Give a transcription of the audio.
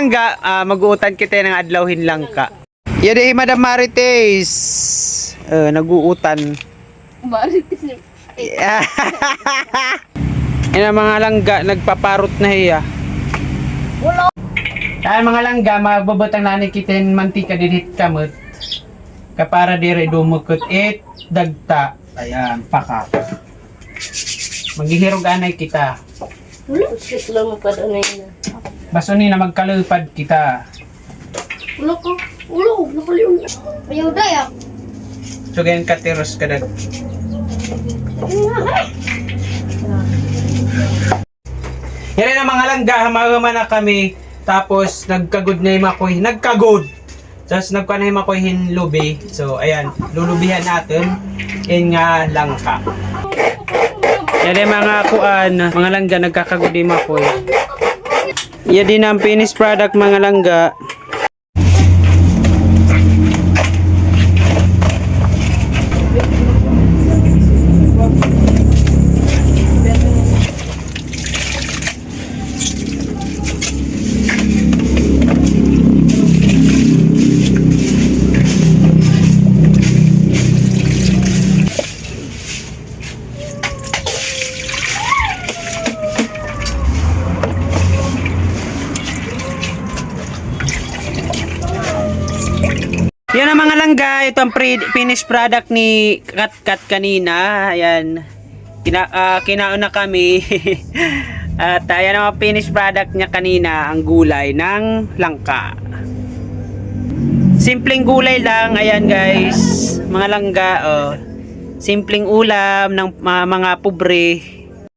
langga, mag-uutan kita ng adlawhin lang ka. Yan eh, Madam Marites. Nag-uutan. Marites niya. Yan ang mga langga, nagpaparot na hiya. Wala. Kaya mga langga, magbabotang nani kitin mantika didit kamot. Kapara dire dumukot it dagta. Ayan, paka. Maghihirog anay kita. Wala. Shit lang mo pa doon na yun. Baso ni na magkalupad kita. Wala ka. Wala. Nakaliw. Ayaw dayak. So ganyan katiros ka dag. Yan ang mga langga, hamagama na kami. Tapos nagkagod na yung makoy. Nagkagod! Tapos nagkuha na yung makoy hinlubi. So ayan, lulubihan natin. In nga langka. Yan yung mga kuan, mga langga, nagkakagod yung makoy. Yan din ang finished product mga langga. Yan ang mga langga, ito ang finished product ni Kat kanina. Ayan. Kinaon na kami. At ayan ang finished product niya kanina, ang gulay ng langka. Simpleng gulay lang, ayan guys. Mga langga, oh. Simpleng ulam ng mga pobre.